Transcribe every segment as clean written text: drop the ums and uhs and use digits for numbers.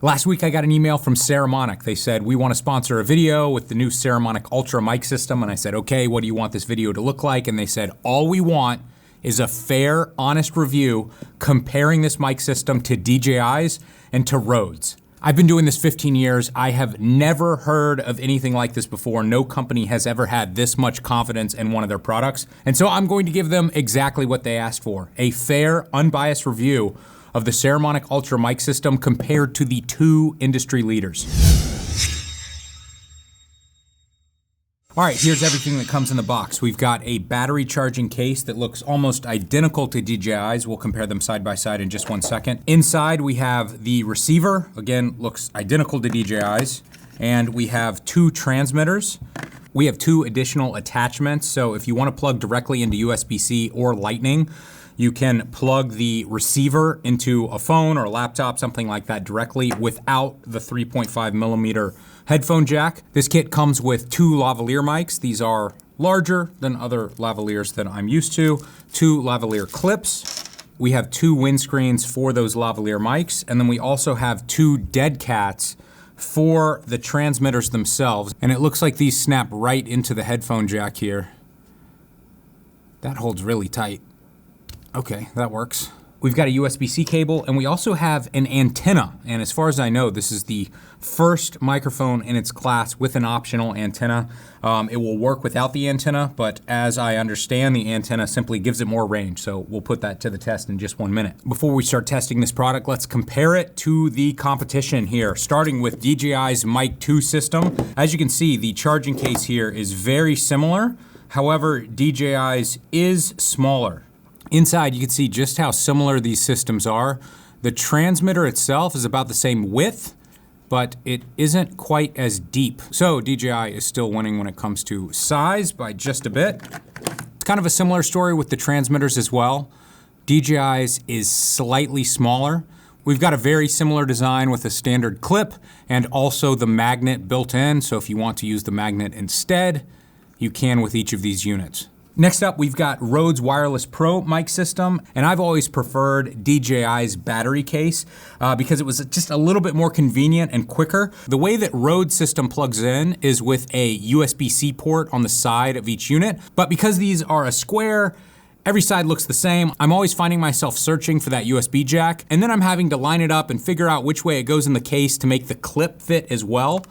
Last week I got an email from Saramonic. They said, we want to sponsor a video with the new Saramonic Ultra mic system. And I said, okay, what do you want this video to look like? And they said, all we want is a fair, honest review comparing this mic system to DJI's and to Rode's. I've been doing this 15 years. I have never heard of anything like this before. No company has ever had this much confidence in one of their products. And so I'm going to give them exactly what they asked for, a fair, unbiased review of the Saramonic Ultra mic system compared to the two industry leaders. All right, here's everything that comes in the box. We've got a battery charging case that looks almost identical to DJI's. We'll compare them side by side in just 1 second. Inside we have the receiver, again, looks identical to DJI's. And we have two transmitters. We have two additional attachments. So if you want to plug directly into USB-C or Lightning, you can plug the receiver into a phone or a laptop, something like that directly without the 3.5 millimeter headphone jack. This kit comes with two lavalier mics. These are larger than other lavaliers that I'm used to. Two lavalier clips. We have two windscreens for those lavalier mics. And then we also have two dead cats for the transmitters themselves. And it looks like these snap right into the headphone jack here. That holds really tight. Okay, that works. We've got a USB-C cable, and we also have an antenna. And as far as I know, this is the first microphone in its class with an optional antenna. It will work without the antenna, but as I understand, the antenna simply gives it more range. So we'll put that to the test in just 1 minute. Before we start testing this product, let's compare it to the competition here, starting with DJI's Mic 2 system. As you can see, the charging case here is very similar. However, DJI's is smaller. Inside, you can see just how similar these systems are. The transmitter itself is about the same width, but it isn't quite as deep. So DJI is still winning when it comes to size by just a bit. It's kind of a similar story with the transmitters as well. DJI's is slightly smaller. We've got a very similar design with a standard clip and also the magnet built in. So if you want to use the magnet instead, you can with each of these units. Next up, we've got Rode's Wireless Pro mic system, and I've always preferred DJI's battery case because it was just a little bit more convenient and quicker. The way that Rode's system plugs in is with a USB-C port on the side of each unit, but because these are a square, every side looks the same. I'm always finding myself searching for that USB jack, and then I'm having to line it up and figure out which way it goes in the case to make the clip fit as well.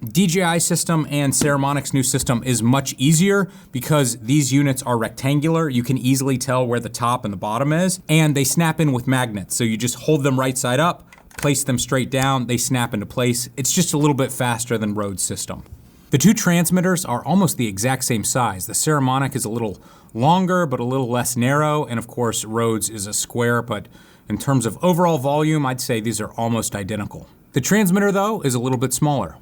DJI system and Saramonic's new system is much easier because these units are rectangular. You can easily tell where the top and the bottom is, and they snap in with magnets. So you just hold them right side up, place them straight down, they snap into place. It's just a little bit faster than Rode's system. The two transmitters are almost the exact same size. The Saramonic is a little longer, but a little less narrow, and of course Rode's is a square, but in terms of overall volume, I'd say these are almost identical. The transmitter, though, is a little bit smaller.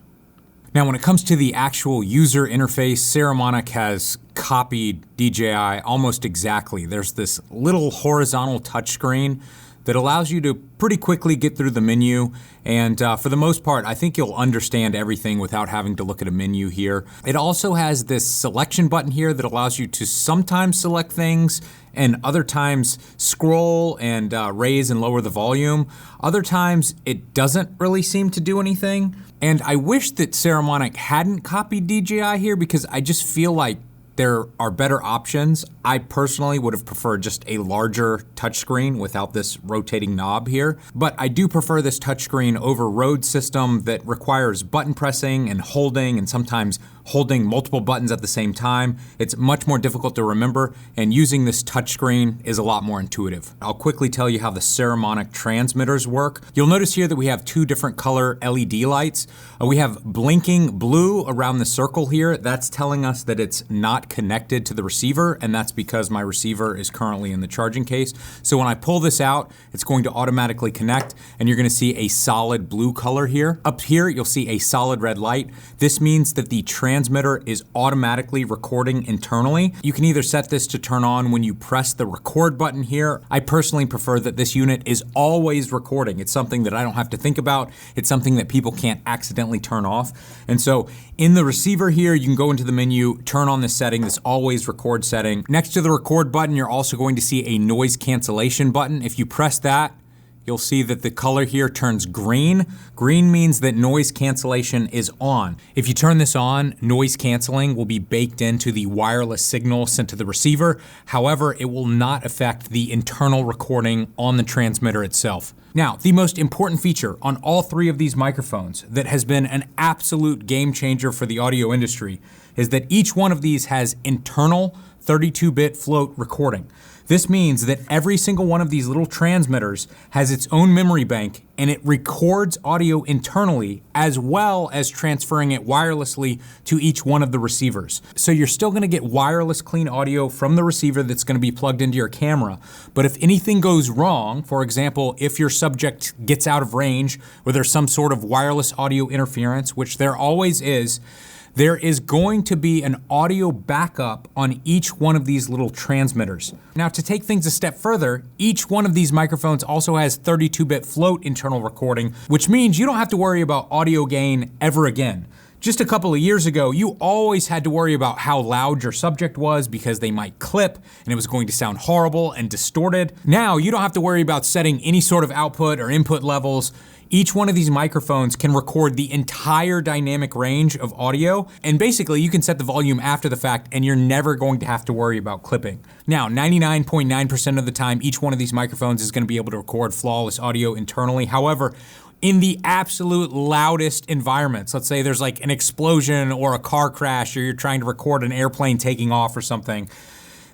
Now, when it comes to the actual user interface, Saramonic has copied DJI almost exactly. There's this little horizontal touchscreen that allows you to pretty quickly get through the menu. And for the most part, I think you'll understand everything without having to look at a menu here. It also has this selection button here that allows you to sometimes select things and other times scroll and raise and lower the volume. Other times it doesn't really seem to do anything. And I wish that Saramonic hadn't copied DJI here because I just feel like there are better options. I personally would have preferred just a larger touchscreen without this rotating knob here, but I do prefer this touchscreen over Rode's system that requires button pressing and holding and sometimes holding multiple buttons at the same time. It's much more difficult to remember, and using this touchscreen is a lot more intuitive. I'll quickly tell you how the Saramonic transmitters work. You'll notice here that we have two different color LED lights. We have blinking blue around the circle here. That's telling us that it's not connected to the receiver, and that's because my receiver is currently in the charging case. So when I pull this out, it's going to automatically connect, and you're gonna see a solid blue color here. Up here, you'll see a solid red light. This means that the transmitter is automatically recording internally. You can either set this to turn on when you press the record button here. I personally prefer that this unit is always recording. It's something that I don't have to think about. It's something that people can't accidentally turn off. And so in the receiver here, you can go into the menu, turn on this setting, this always record setting. Next to the record button, you're also going to see a noise cancellation button. If you press that, you'll see that the color here turns green. Green means that noise cancellation is on. If you turn this on, noise canceling will be baked into the wireless signal sent to the receiver. However, it will not affect the internal recording on the transmitter itself. Now, the most important feature on all three of these microphones that has been an absolute game changer for the audio industry is that each one of these has internal 32-bit float recording. This means that every single one of these little transmitters has its own memory bank, and it records audio internally as well as transferring it wirelessly to each one of the receivers. So you're still gonna get wireless clean audio from the receiver that's gonna be plugged into your camera. But if anything goes wrong, for example, if your subject gets out of range or there's some sort of wireless audio interference, which there always is, there is going to be an audio backup on each one of these little transmitters. Now, to take things a step further, each one of these microphones also has 32-bit float internal recording, which means you don't have to worry about audio gain ever again. Just a couple of years ago, you always had to worry about how loud your subject was because they might clip and it was going to sound horrible and distorted. Now, you don't have to worry about setting any sort of output or input levels. Each one of these microphones can record the entire dynamic range of audio, and basically you can set the volume after the fact and you're never going to have to worry about clipping. Now, 99.9% of the time, each one of these microphones is going to be able to record flawless audio internally. However, in the absolute loudest environments, let's say there's like an explosion or a car crash or you're trying to record an airplane taking off or something,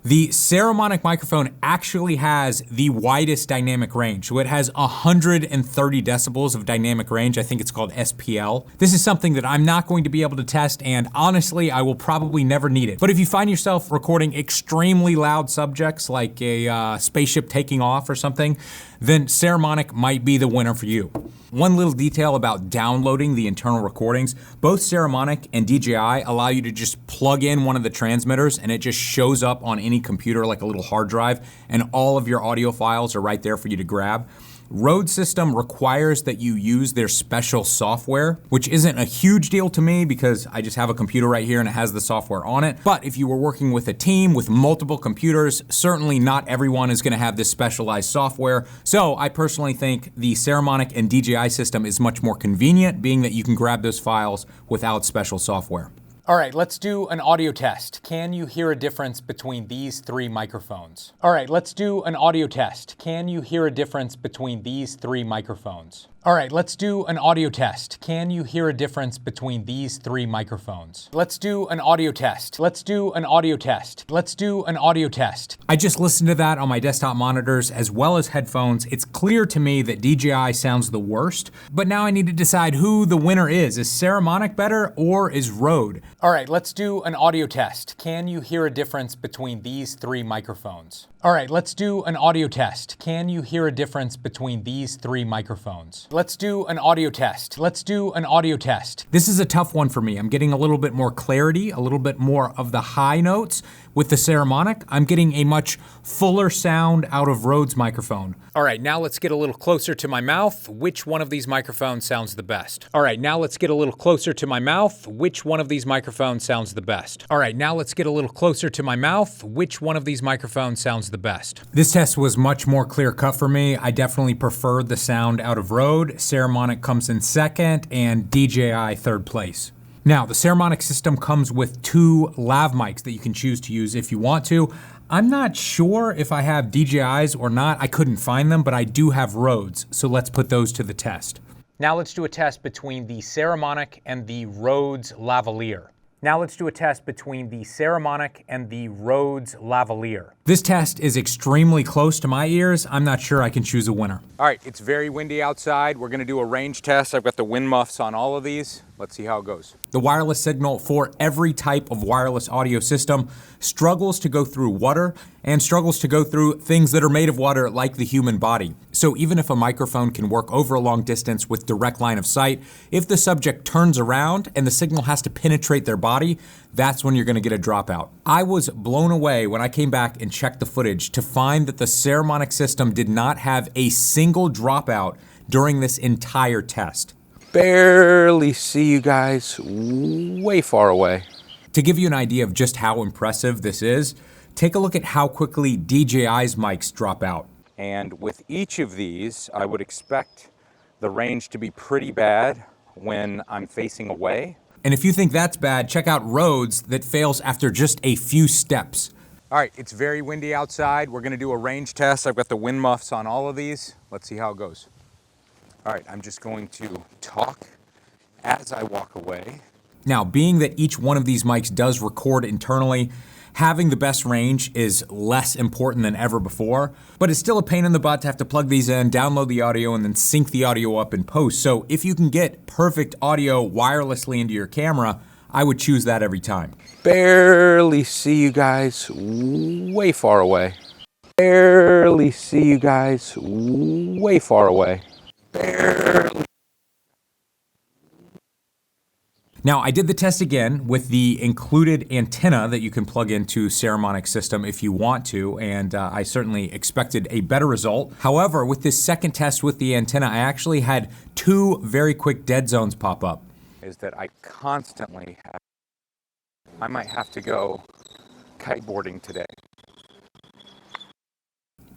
the saramonic microphone actually has the widest dynamic range. So it has 130 decibels of dynamic range. I think it's called SPL. This is something that I'm not going to be able to test, and honestly, I will probably never need it. But if you find yourself recording extremely loud subjects like a spaceship taking off or something, then saramonic might be the winner for you. One little detail about downloading the internal recordings, both saramonic and DJI allow you to just plug in one of the transmitters and it just shows up on any computer like a little hard drive, and all of your audio files are right there for you to grab. Rode System requires that you use their special software, which isn't a huge deal to me because I just have a computer right here and it has the software on it. But if you were working with a team with multiple computers, certainly not everyone is gonna have this specialized software. So I personally think the saramonic and DJI system is much more convenient, being that you can grab those files without special software. All right, let's do an audio test. Can you hear a difference between these three microphones? All right, let's do an audio test. Can you hear a difference between these three microphones? All right, let's do an audio test. Can you hear a difference between these three microphones? Let's do an audio test. Let's do an audio test. Let's do an audio test. I just listened to that on my desktop monitors as well as headphones. It's clear to me that DJI sounds the worst, but now I need to decide who the winner is. Is saramonic better or is Rode? All right, let's do an audio test. Can you hear a difference between these three microphones? All right, let's do an audio test. Can you hear a difference between these three microphones? Let's do an audio test. Let's do an audio test. This is a tough one for me. I'm getting a little bit more clarity, a little bit more of the high notes. With the saramonic, I'm getting a much fuller sound out of Rode's microphone. All right, now let's get a little closer to my mouth. Which one of these microphones sounds the best? All right, now let's get a little closer to my mouth. Which one of these microphones sounds the best? All right, now let's get a little closer to my mouth. Which one of these microphones sounds the best? This test was much more clear cut for me. I definitely preferred the sound out of Rode. Saramonic comes in second and DJI third place. Now, the saramonic system comes with two lav mics that you can choose to use if you want to. I'm not sure if I have DJIs or not. I couldn't find them, but I do have Rode's, so let's put those to the test. Now let's do a test between the saramonic and the Rode's lavalier. Now let's do a test between the saramonic and the Rode's lavalier. This test is extremely close to my ears. I'm not sure I can choose a winner. All right, it's very windy outside. We're gonna do a range test. I've got the wind muffs on all of these. Let's see how it goes. The wireless signal for every type of wireless audio system struggles to go through water and struggles to go through things that are made of water like the human body. So even if a microphone can work over a long distance with direct line of sight, if the subject turns around and the signal has to penetrate their body, that's when you're gonna get a dropout. I was blown away when I came back and checked the footage to find that the saramonic system did not have a single dropout during this entire test. Barely see you guys way far away. To give you an idea of just how impressive this is, take a look at how quickly DJI's mics drop out. And with each of these, I would expect the range to be pretty bad when I'm facing away. And if you think that's bad, check out Rhodes that fails after just a few steps. All right, it's very windy outside. We're gonna do a range test. I've got the wind muffs on all of these. Let's see how it goes. All right, I'm just going to talk as I walk away. Now, being that each one of these mics does record internally, having the best range is less important than ever before, but it's still a pain in the butt to have to plug these in, download the audio, and then sync the audio up in post. So if you can get perfect audio wirelessly into your camera, I would choose that every time. Barely see you guys way far away. Barely see you guys way far away. Barely. Now, I did the test again with the included antenna that you can plug into saramonic system if you want to, and I certainly expected a better result. However, with this second test with the antenna, I actually had two very quick dead zones pop up. Is that I constantly have, I might have to go kiteboarding today.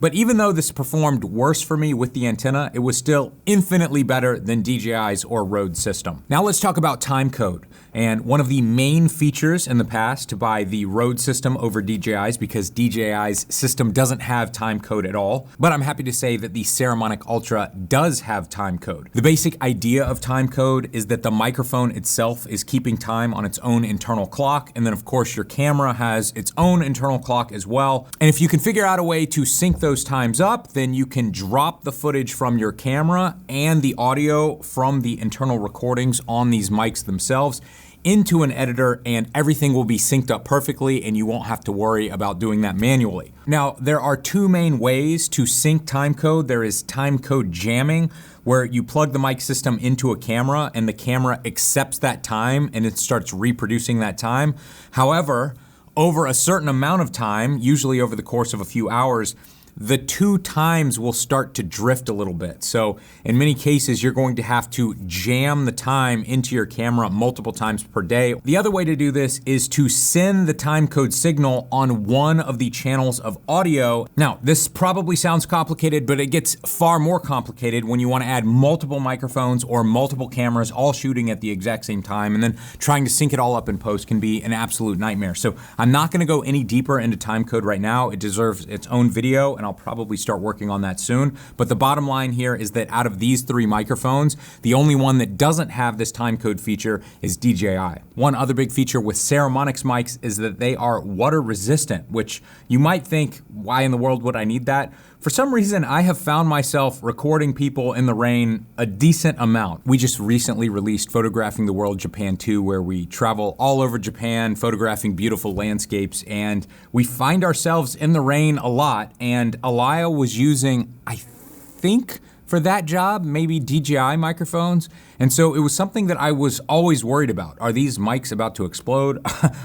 But even though this performed worse for me with the antenna, it was still infinitely better than DJI's or Rhodes system. Now let's talk about time code. And one of the main features in the past to buy the Rhodes system over DJI's, because DJI's system doesn't have time code at all, but I'm happy to say that the Saramonic Ultra does have time code. The basic idea of time code is that the microphone itself is keeping time on its own internal clock, and then of course your camera has its own internal clock as well. And if you can figure out a way to sync those times up, then you can drop the footage from your camera and the audio from the internal recordings on these mics themselves into an editor, and everything will be synced up perfectly and you won't have to worry about doing that manually. Now, there are two main ways to sync timecode. There is timecode jamming, where you plug the mic system into a camera and the camera accepts that time and it starts reproducing that time. However, over a certain amount of time, usually over the course of a few hours, the two times will start to drift a little bit. So in many cases, you're going to have to jam the time into your camera multiple times per day. The other way to do this is to send the timecode signal on one of the channels of audio. Now, this probably sounds complicated, but it gets far more complicated when you want to add multiple microphones or multiple cameras all shooting at the exact same time, and then trying to sync it all up in post can be an absolute nightmare. So I'm not going to go any deeper into timecode right now. It deserves its own video, and I'll probably start working on that soon. But the bottom line here is that out of these three microphones, the only one that doesn't have this timecode feature is DJI. One other big feature with Saramonics mics is that they are water resistant, which you might think, why in the world would I need that? For some reason, I have found myself recording people in the rain a decent amount. We just recently released Photographing the World Japan 2, where we travel all over Japan photographing beautiful landscapes, and we find ourselves in the rain a lot. And Elia was using, I think, for that job, maybe DJI microphones. And so it was something that I was always worried about. Are these mics about to explode?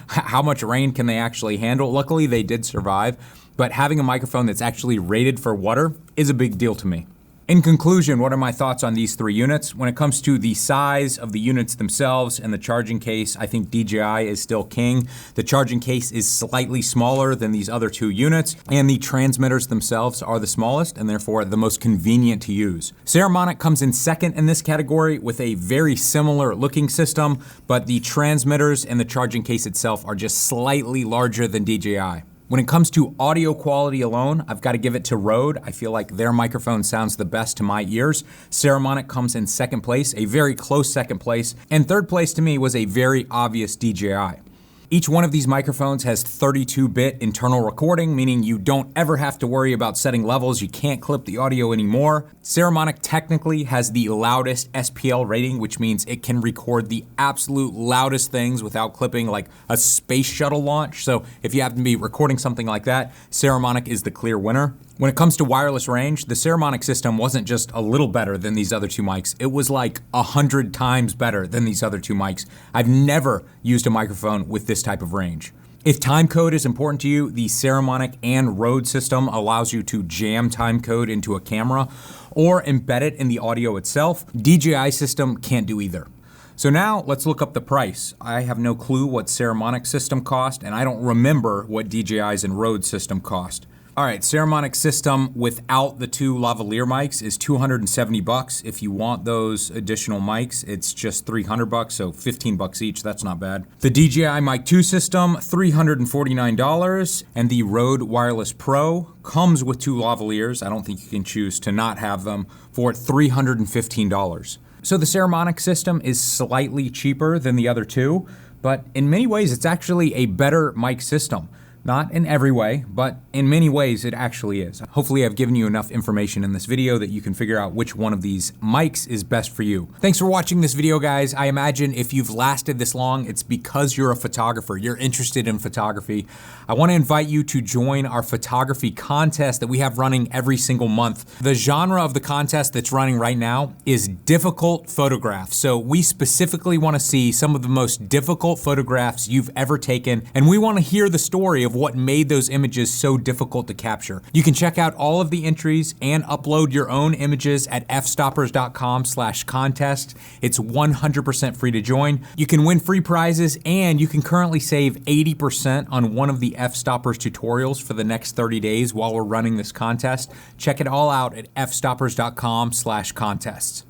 How much rain can they actually handle? Luckily, they did survive. But having a microphone that's actually rated for water is a big deal to me. In conclusion, what are my thoughts on these three units? When it comes to the size of the units themselves and the charging case, I think DJI is still king. The charging case is slightly smaller than these other two units, and the transmitters themselves are the smallest and therefore the most convenient to use. Saramonic comes in second in this category with a very similar looking system, but the transmitters and the charging case itself are just slightly larger than DJI. When it comes to audio quality alone, I've got to give it to Rode. I feel like their microphone sounds the best to my ears. Saramonic comes in second place, a very close second place, and third place to me was a very obvious DJI. Each one of these microphones has 32-bit internal recording, meaning you don't ever have to worry about setting levels. You can't clip the audio anymore. Saramonic technically has the loudest SPL rating, which means it can record the absolute loudest things without clipping, like a space shuttle launch. So if you happen to be recording something like that, Saramonic is the clear winner. When it comes to wireless range, the Saramonic system wasn't just a little better than these other two mics. It was like 100 times better than these other two mics. I've never used a microphone with this type of range. If timecode is important to you, the Saramonic and Rode system allows you to jam timecode into a camera or embed it in the audio itself. DJI system can't do either. So now let's look up the price. I have no clue what Saramonic system cost, and I don't remember what DJI's and Rode system cost. All right, saramonic system without the two lavalier mics is $270. If you want those additional mics, it's just $300, so $15 each. That's not bad. The DJI Mic 2 system, $349, and the Rode Wireless Pro comes with two lavaliers. I don't think you can choose to not have them for $315. So the saramonic system is slightly cheaper than the other two, but in many ways, it's actually a better mic system. Not in every way, but in many ways it actually is. Hopefully I've given you enough information in this video that you can figure out which one of these mics is best for you. Thanks for watching this video, guys. I imagine if you've lasted this long, it's because you're a photographer. You're interested in photography. I want to invite you to join our photography contest that we have running every single month. The genre of the contest that's running right now is difficult photographs. So we specifically want to see some of the most difficult photographs you've ever taken, and we want to hear the story of what made those images so difficult to capture. You can check out all of the entries and upload your own images at fstoppers.com/contest. It's 100% free to join. You can win free prizes, and you can currently save 80% on one of the F-Stoppers tutorials for the next 30 days while we're running this contest. Check it all out at fstoppers.com/contests.